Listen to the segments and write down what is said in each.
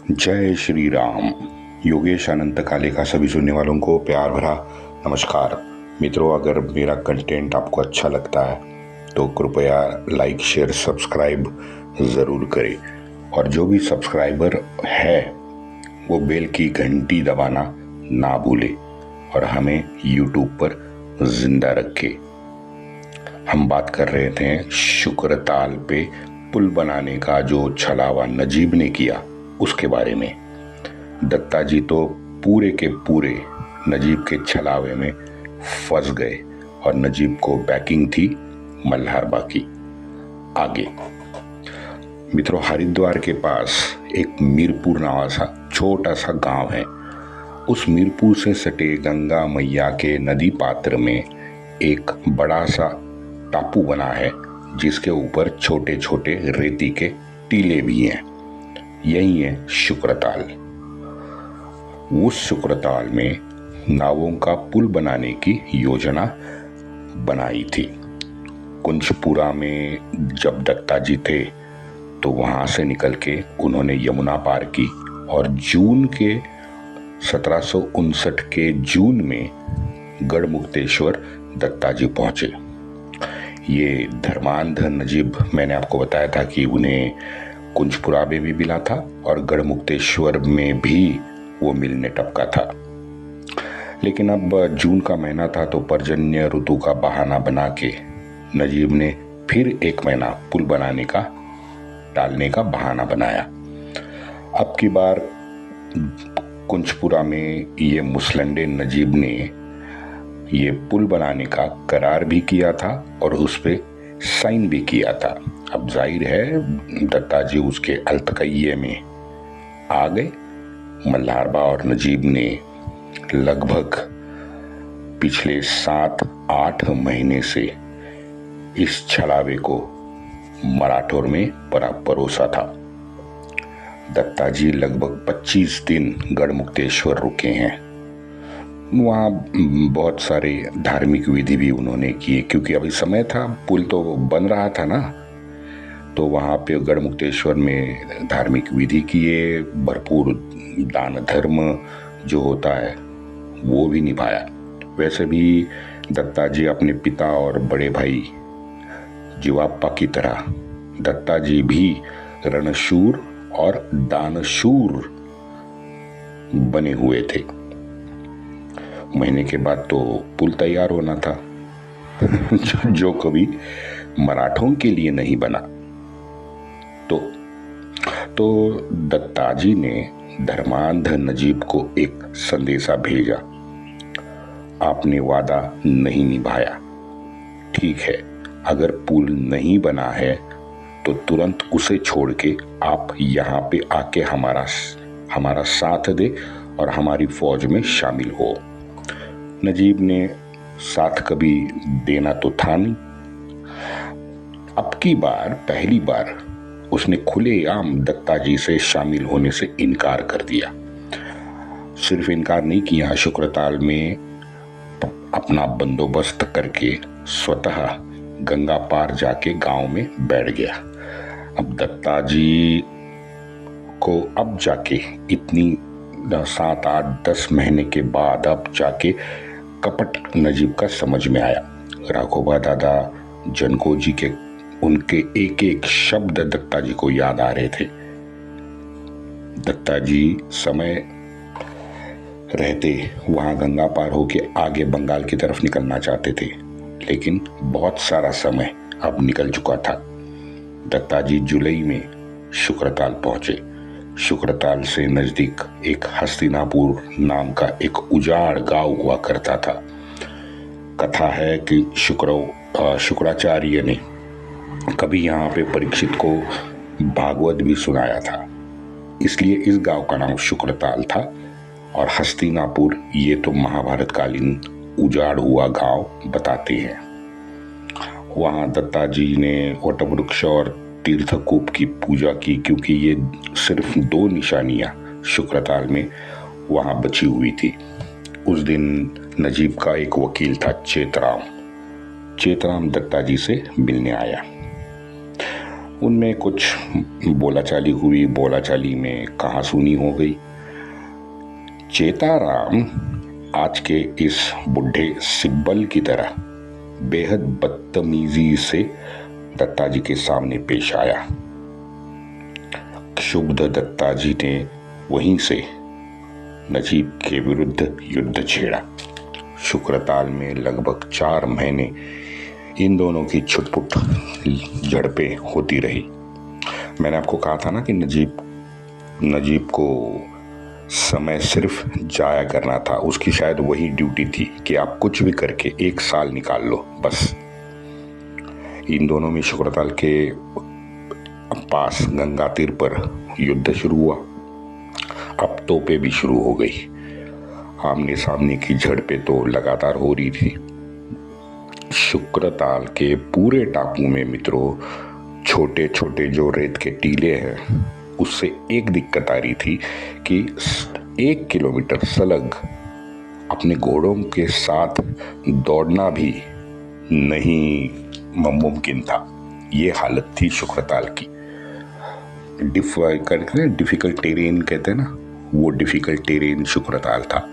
जय श्री राम। योगेश अनंत काले का सभी सुनने वालों को प्यार भरा नमस्कार। मित्रों, अगर मेरा कंटेंट आपको अच्छा लगता है तो कृपया लाइक शेयर सब्सक्राइब ज़रूर करें, और जो भी सब्सक्राइबर है वो बेल की घंटी दबाना ना भूले और हमें यूट्यूब पर जिंदा रखे। हम बात कर रहे थे शुक्रताल पे पुल बनाने का जो छलावा नजीब ने किया उसके बारे में। दत्ता जी तो पूरे के पूरे नजीब के छलावे में फंस गए और नजीब को बैकिंग थी मल्हारबा की। आगे मित्रों, हरिद्वार के पास एक मीरपुर नाम सा छोटा सा गांव है। उस मीरपुर से सटे गंगा मैया के नदी पात्र में एक बड़ा सा टापू बना है जिसके ऊपर छोटे छोटे रेती के टीले भी हैं। यही है शुक्रताल। उस शुक्रताल में नावों का पुल बनाने की योजना बनाई थी। कुंजपुरा में जब दत्ता जी थे तो वहां से निकल के उन्होंने यमुना पार की और जून के 1759 के जून में गढ़मुक्तेश्वर दत्ता जी पहुंचे। ये धर्मांध नजीब, मैंने आपको बताया था कि उन्हें कुंजपुरा में भी मिला था और गढ़मुक्तेश्वर में भी वो मिलने टपका था। लेकिन अब जून का महीना था तो पर्जन्य ऋतु का बहाना बना के नजीब ने फिर एक महीना पुल बनाने का टालने का बहाना बनाया। अब की बार कुंजपुरा में ये मुसलंडे नजीब ने ये पुल बनाने का करार भी किया था और उस पे साइन भी किया था। अब जाहिर है दत्ता जी उसके अल्तकइये में आ गए। मल्हारबा और नजीब ने लगभग पिछले 7-8 महीने से इस छलावे को मराठौर में परोसा था। दत्ता जी लगभग 25 दिन गढ़मुक्तेश्वर रुके हैं। वहाँ बहुत सारे धार्मिक विधि भी उन्होंने किए, क्योंकि अभी समय था, पुल तो बन रहा था ना। तो वहाँ पे गढ़मुक्तेश्वर में धार्मिक विधि किए, भरपूर दान धर्म जो होता है वो भी निभाया। वैसे भी दत्ता जी अपने पिता और बड़े भाई जीवाप्पा की तरह दत्ता जी भी रणशूर और दानशूर बने हुए थे। महीने के बाद तो पुल तैयार होना था जो कभी मराठों के लिए नहीं बना। तो दत्ता जी ने धर्मांध नजीब को एक संदेशा भेजा, आपने वादा नहीं निभाया। ठीक है, अगर पुल नहीं बना है तो तुरंत उसे छोड़ के आप यहाँ पे आके हमारा साथ दे और हमारी फौज में शामिल हो। नजीब ने साथ कभी देना तो था नहीं। अब की बार पहली बार उसने खुलेआम दत्ता जी से शामिल होने से इनकार कर दिया। सिर्फ इनकार नहीं किया, शुक्रताल में अपना बंदोबस्त करके स्वतः गंगा पार जाके गांव में बैठ गया। अब दत्ता जी को अब जाके इतनी 7-8-10 महीने के बाद अब जाके कपट नजीब का समझ में आया। राघोबा दादा जनको जी के उनके एक एक शब्द दत्ता जी को याद आ रहे थे। दत्ता जी समय रहते वहां गंगा पार होके आगे बंगाल की तरफ निकलना चाहते थे, लेकिन बहुत सारा समय अब निकल चुका था। दत्ता जी जुलाई में शुक्रताल पहुंचे। शुक्रताल से नजदीक एक हस्तिनापुर नाम का एक उजाड़ गांव हुआ करता था। कथा है कि शुक्राचार्य ने कभी यहाँ पे परीक्षित को भागवत भी सुनाया था, इसलिए इस गांव का नाम शुक्रताल था। और हस्तिनापुर ये तो महाभारत कालीन उजाड़ हुआ गांव बताते हैं। वहाँ दत्ता जी ने वटवृक्ष और तीर्थकूप की पूजा की, क्योंकि ये सिर्फ 2 निशानियां शुक्रताल में वहां बची हुई थी। उस दिन नजीब का एक वकील था चेतराम दत्ता जी से मिलने आया। उनमें कुछ बोलाचाली हुई, बोलाचाली में कहासुनी हो गई। चेताराम आज के इस बुढ़े सिब्बल की तरह बेहद बदतमीजी से दत्ताजी के सामने पेश आया। क्षुब्ध दत्ताजी ने वहीं से नजीब के विरुद्ध युद्ध छेड़ा। शुक्रताल में लगभग 4 महीने इन दोनों की छुटपुट झड़पें होती रही। मैंने आपको कहा था ना कि नजीब को समय सिर्फ जाया करना था। उसकी शायद वही ड्यूटी थी कि आप कुछ भी करके 1 साल निकाल लो बस। इन दोनों में शुक्रताल के पास गंगा तीर पर युद्ध शुरू हुआ। अब तोपें भी शुरू हो गई। आमने सामने की झड़पें तो लगातार हो रही थी। शुक्रताल के पूरे टापू में मित्रों छोटे छोटे जो रेत के टीले हैं, उससे एक दिक्कत आ रही थी कि 1 किलोमीटर सलग अपने घोड़ों के साथ दौड़ना भी नहीं मुमकिन था। ये हालत थी शुक्रताल की। डिफिकल्ट टेरेन कहते हैं ना, वो डिफिकल्ट टेरेन शुक्रताल था।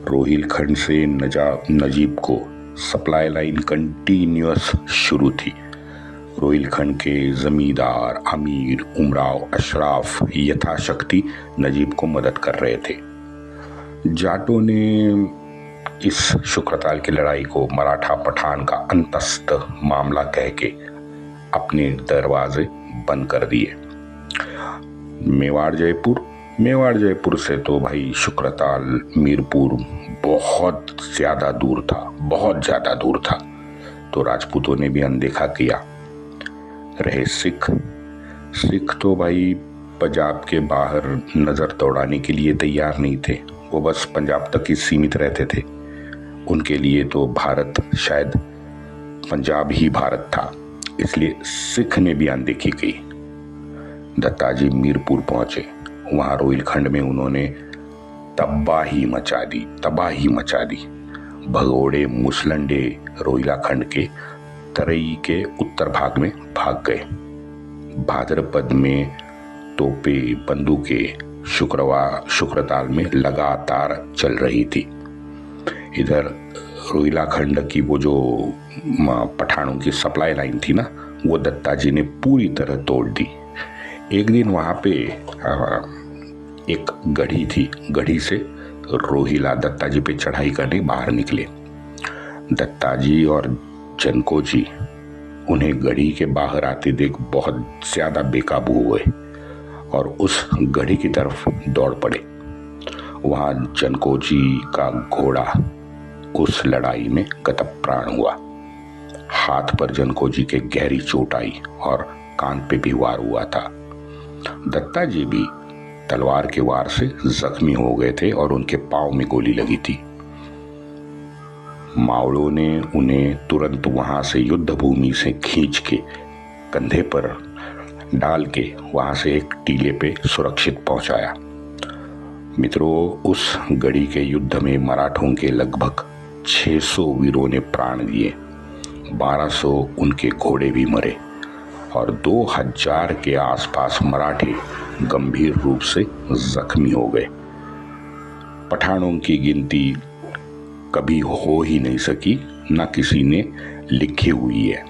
रोहिलखंड से नजीब को सप्लाई लाइन कंटिन्यूअस शुरू थी। रोहिलखंड के जमींदार, अमीर, उमराव, अशराफ यथाशक्ति नजीब को मदद कर रहे थे। जाटों ने इस शुक्रताल की लड़ाई को मराठा पठान का अंतस्थ मामला कह के अपने दरवाजे बंद कर दिए। मेवाड़ जयपुर से तो भाई शुक्रताल मीरपुर बहुत ज्यादा दूर था। तो राजपूतों ने भी अनदेखा किया। रहे सिख तो भाई पंजाब के बाहर नजर दौड़ाने के लिए तैयार नहीं थे। वो बस पंजाब तक ही सीमित रहते थे। उनके लिए तो भारत शायद पंजाब ही भारत था, इसलिए सिख ने भी अनदेखी की। दत्ताजी मीरपुर पहुंचे। वहां रोहिलखंड में उन्होंने तबाही मचा दी। भगोड़े मुसलंडे रोहिलाखंड के तरई के उत्तर भाग में भाग गए। भाद्रपद में तोपे बंदूकें शुक्रताल में लगातार चल रही थी। इधर रोहिलाखंड की वो जो पठानों की सप्लाई लाइन थी ना, वो दत्ताजी ने पूरी तरह तोड़ दी। एक दिन वहां पे एक गढ़ी थी। गढ़ी से रोहिला दत्ताजी पे चढ़ाई करने बाहर निकले। दत्ताजी और जनको जी उन्हें गढ़ी के बाहर आते देख बहुत ज्यादा बेकाबू हुए और उस गढ़ी की तरफ दौड़ पड़े। वहां जनको जी का घोड़ा उस लड़ाई में गतप्राण हुआ। हाथ पर जनको जी के गहरी चोट आई और कान पे भी वार हुआ था। दत्ताजी भी तलवार के वार से जख्मी हो गए थे और उनके पांव में गोली लगी थी। मावड़ों ने उन्हें तुरंत वहां से युद्ध भूमि से खींच के कंधे पर डाल के वहां से एक टीले पे सुरक्षित पहुंचाया। मित्रों, उस गढ़ी के युद्ध में मराठों के लगभग 600 वीरों ने प्राण दिए। 1200 उनके घोड़े भी मरे और 2000 के आसपास मराठे गंभीर रूप से जख्मी हो गए। पठानों की गिनती कभी हो ही नहीं सकी, ना किसी ने लिखी हुई है,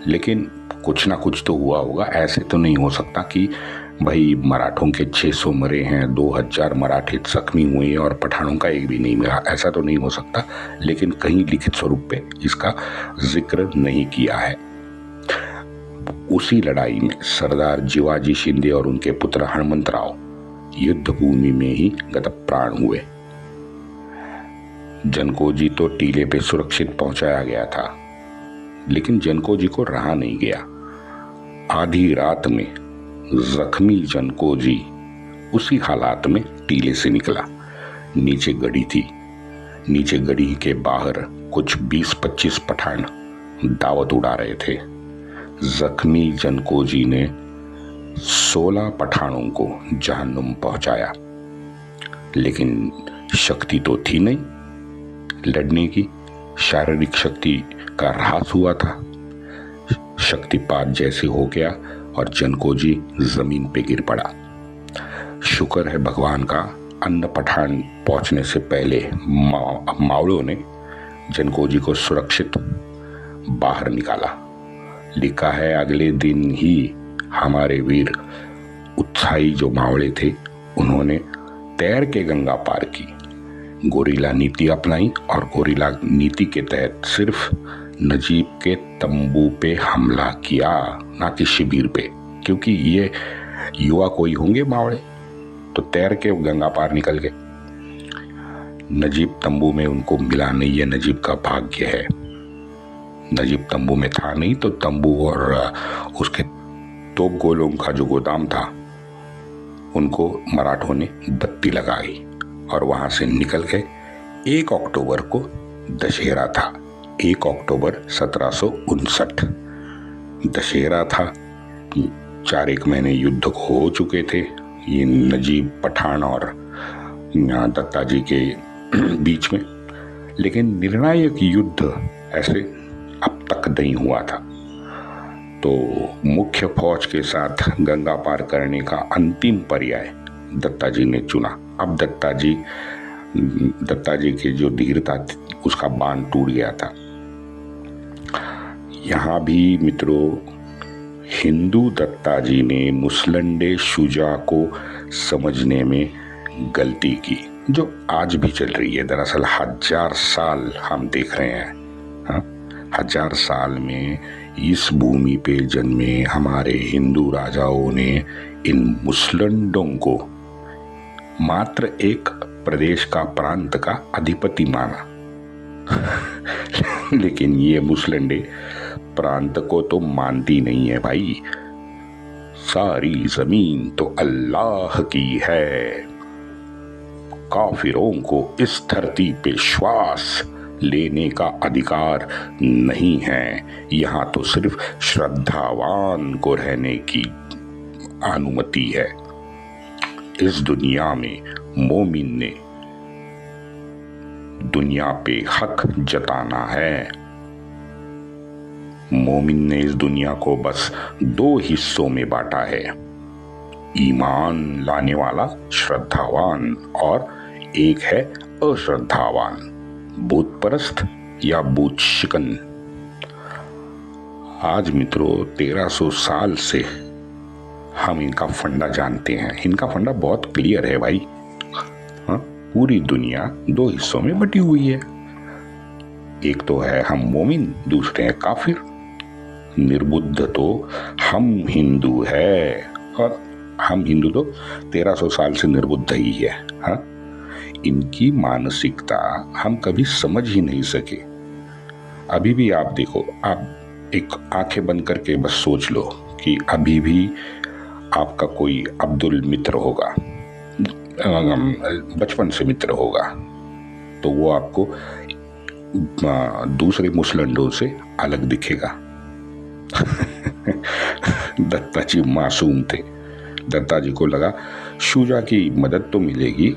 लेकिन कुछ ना कुछ तो हुआ होगा। ऐसे तो नहीं हो सकता कि भाई मराठों के 600 मरे हैं, 2000 मराठे जख्मी हुए और पठानों का एक भी नहीं मिला। ऐसा तो नहीं हो सकता, लेकिन कहीं लिखित स्वरूप पे इसका जिक्र नहीं किया है। उसी लड़ाई में सरदार जिवाजी शिंदे और उनके पुत्र हनुमंतराव युद्ध भूमि में ही गतप्राण हुए। जनको जी तो टीले पे सुरक्षित पहुंचाया गया था, लेकिन जनको जी को रहा नहीं गया। आधी रात में जख्मी जनको जी उसी हालात में टीले से निकला। नीचे गढ़ी थी। नीचे गढ़ी के बाहर कुछ 20-25 पठान दावत उड़ा रहे थे। जख्मी जनको जी ने 16 पठानों को जहन्नुम पहुंचाया, लेकिन शक्ति तो थी नहीं लड़ने की। शारीरिक शक्ति का ह्रास हुआ था। शक्तिपात जैसे हो गया और जनकोजी जमीन पे गिर पड़ा। शुक्र है भगवान का, अन्न पठान पहुंचने से पहले मावड़ों ने जनकोजी को सुरक्षित बाहर निकाला। लिखा है अगले दिन ही हमारे वीर उत्साही जो मावड़े थे उन्होंने तैर के गंगा पार की, गोरिल्ला नीति अपनाई और गोरिल्ला नीति के तहत सिर्फ नजीब के तंबू पे हमला किया, ना कि शिविर पे, क्योंकि ये युवा कोई होंगे मावड़े, तो तैर के गंगा पार निकल गए। नजीब तंबू में उनको मिला नहीं, ये नजीब का भाग्य है। नजीब तंबू में था नहीं तो तंबू और उसके तोप गोलों का जो गोदाम था उनको मराठों ने बत्ती लगाई और वहां से निकल गए। 1 अक्टूबर को दशहरा था, 1 अक्टूबर 1759 दशहरा था। 4 महीने युद्ध हो चुके थे ये नजीब पठान और दत्ताजी के बीच में, लेकिन निर्णायक युद्ध ऐसे अब तक नहीं हुआ था। तो मुख्य फौज के साथ गंगा पार करने का अंतिम पर्याय दत्ताजी ने चुना। अब दत्ताजी की जो धीरता उसका बांध टूट गया था। यहाँ भी मित्रों हिंदू दत्ताजी ने मुसलंडे शुजा को समझने में गलती की, जो आज भी चल रही है। दरअसल 1000 साल हम देख रहे हैं, हाँ? 1000 साल में इस भूमि पे जन्मे हमारे हिंदू राजाओं ने इन मुसलंडों को मात्र एक प्रदेश का प्रांत का अधिपति माना लेकिन ये मुसलंडे प्रांत को तो मानती नहीं है भाई। सारी जमीन तो अल्लाह की है, काफिरों को इस धरती पे श्वास लेने का अधिकार नहीं है, यहाँ तो सिर्फ श्रद्धावान को रहने की अनुमति है। इस दुनिया में मोमिन ने दुनिया पे हक जताना है। मोमिन ने इस दुनिया को बस 2 हिस्सों में बांटा है, ईमान लाने वाला श्रद्धावान और एक है अश्रद्धावान, भूत परस्त या भूत शिकन। आज मित्रों 1300 साल से हम इनका फंडा जानते हैं। इनका फंडा बहुत क्लियर है भाई, हाँ? पूरी दुनिया 2 हिस्सों में बटी हुई है, एक तो है हम मोमिन, दूसरे हैं काफिर। निर्बुद्ध तो हम हिंदू है, और हम हिंदू तो 1300 साल से निर्बुद्ध ही है, हाँ? इनकी मानसिकता हम कभी समझ ही नहीं सके। अभी भी आप देखो, आप एक आंखें बंद करके बस सोच लो कि अभी भी आपका कोई अब्दुल मित्र होगा, बचपन से मित्र होगा, तो वो आपको दूसरे मुसलंडों से अलग दिखेगा दत्ताजी मासूम थे। दत्ताजी को लगा शुजा की मदद तो मिलेगी,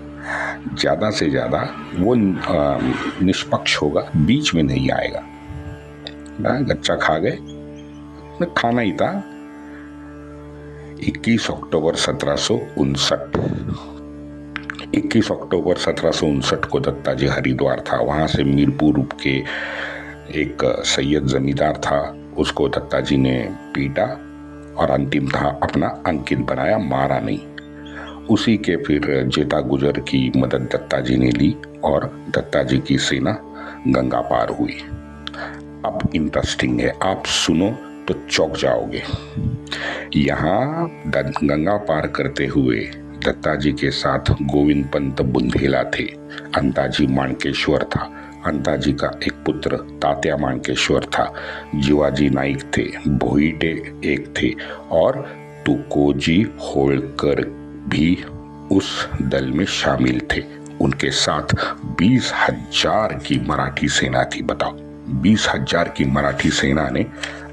ज्यादा से ज्यादा वो निष्पक्ष होगा, बीच में नहीं आएगा। गच्चा खा गए, खाना ही था। 21 अक्टूबर 1759 को दत्ताजी हरिद्वार था। वहां से मीरपुर के एक सैयद जमींदार था, उसको दत्ताजी ने पीटा और अंतिम था अपना अंकित बनाया, मारा नहीं। उसी के फिर जेता गुजर की मदद दत्ताजी ने ली और दत्ताजी की सेना गंगा पार हुई। अब इंटरेस्टिंग है, आप सुनो तो चौंक जाओगे। यहाँ गंगा पार करते हुए दत्ताजी के साथ गोविंद पंत बुंदेला थे, अंताजी माणकेश्वर था, अंताजी का एक पुत्र तात्या माणकेश्वर था, जीवाजी नाइक थे, भोईटे एक थे और तुकोजी होळकर भी उस दल में शामिल थे। उनके साथ 20,000 की मराठी सेना थी। बताओ, 20,000 की मराठी सेना ने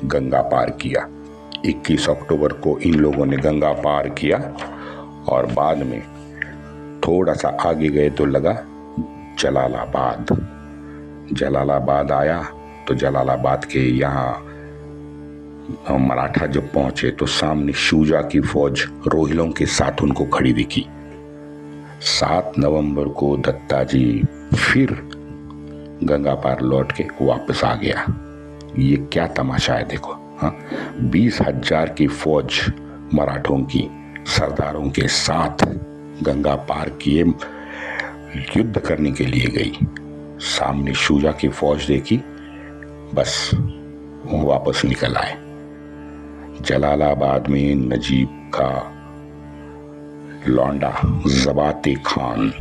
गंगा पार किया। 21 अक्टूबर को इन लोगों ने गंगा पार किया और बाद में थोड़ा सा आगे गए तो लगा जलालाबाद आया। तो जलालाबाद के यहाँ मराठा जब पहुंचे तो सामने शुजा की फौज रोहिलों के साथ उनको खड़ी दिखी। 7 नवंबर को दत्ताजी फिर गंगा पार लौट के वापस आ गया। ये क्या तमाशा है देखो। 20,000 की फौज मराठों की सरदारों के साथ गंगा पार किए युद्ध करने के लिए गई। सामने शुजा की फौज देखी, बस वापस निकल आए। जलालाबाद में नजीब का लौंडा जबाते खान,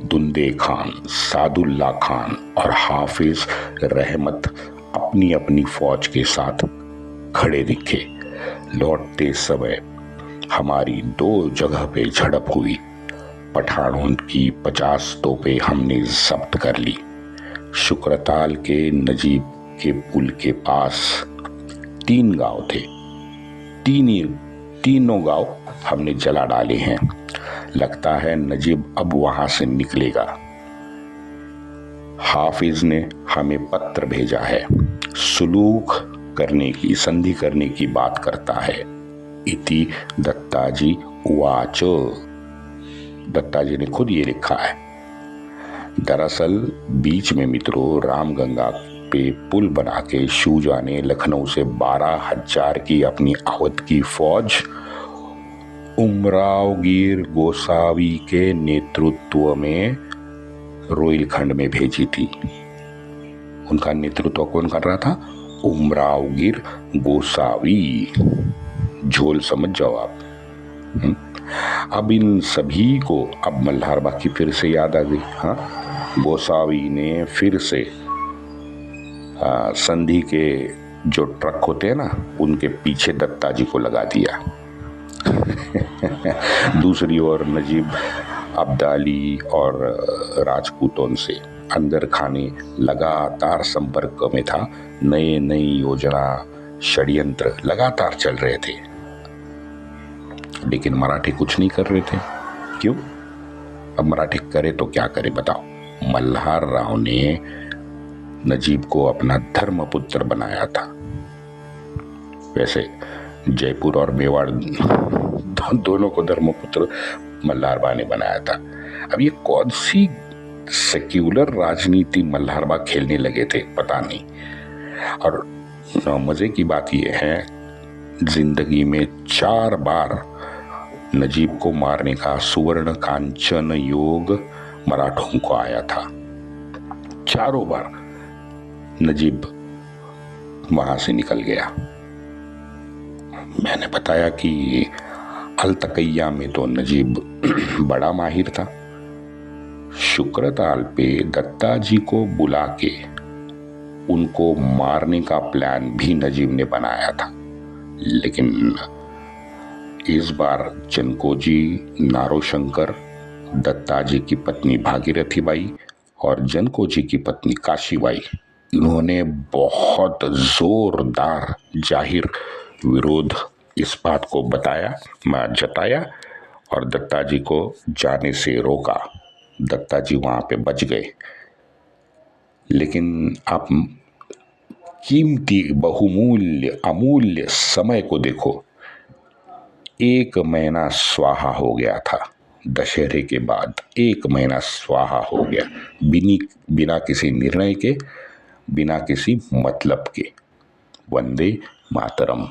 दुंदे खान, सादुल्ला खान और हाफिज रहमत अपनी अपनी फौज के साथ खड़े दिखे। लौटते समय हमारी 2 जगह पे झड़प हुई। पठानों की 50 तोपें हमने जब्त कर ली। शुक्रताल के नजीब के पुल के पास 3 गांव थे। तीनों गांव हमने जला डाले हैं। लगता है नजीब अब वहां से निकलेगा। हाफिज ने हमें पत्र भेजा है, सुलूक करने की, संधि करने की बात करता है। इति दत्ताजी उवाच। दत्ताजी ने खुद ये लिखा है। दरअसल बीच में मित्रों रामगंगा पे पुल बना के शुजा ने लखनऊ से 12,000 की अपनी अवध की फौज उमरावगीर गोसावी के नेतृत्व में रोहिलखंड में भेजी थी। उनका नेतृत्व कौन कर रहा था? उमरावगीर गोसावी। झोल समझ जाओ आप। अब इन सभी को अब मल्हारबा की फिर से याद आ गई। गोसावी ने फिर से संधि के जो ट्रक होते हैं ना, उनके पीछे दत्ताजी को लगा दिया। दूसरी ओर नजीब अब्दाली और राजपूतों से अंदर खाने लगातार संपर्क में था। नई योजना, षड्यंत्र लगातार चल रहे थे, लेकिन मराठी कुछ नहीं कर रहे थे। क्यों? अब मराठी करे तो क्या करे बताओ। मल्हार राव ने नजीब को अपना धर्मपुत्र बनाया था। वैसे जयपुर और मेवाड़ दोनों को धर्मपुत्र मल्हारबा ने बनाया था। अब ये कौन सी सेक्युलर राजनीति मल्हारबा खेलने लगे थे पता नहीं। और मजे की बात यह है, जिंदगी में 4 बार नजीब को मारने का सुवर्ण कांचन योग मराठों को आया था। 4 बार नजीब वहां से निकल गया। मैंने बताया कि अलतकैया में तो नजीब बड़ा माहिर था। शुक्रताल पे दत्ताजी को बुला के उनको मारने का प्लान भी नजीब ने बनाया था, लेकिन इस बार चनकोजी, नारोशंकर, दत्ताजी की पत्नी भागीरथी बाई और जनकोजी की पत्नी काशीबाई, इन्होंने बहुत जोरदार जाहिर विरोध इस बात को जताया और दत्ताजी को जाने से रोका। दत्ताजी वहां पे बच गए, लेकिन आप कीमती बहुमूल्य अमूल्य समय को देखो। 1 महीना स्वाहा हो गया था। दशहरे के बाद 1 महीना स्वाहा हो गया, बिना किसी निर्णय के, बिना किसी मतलब के। वंदे मातरम।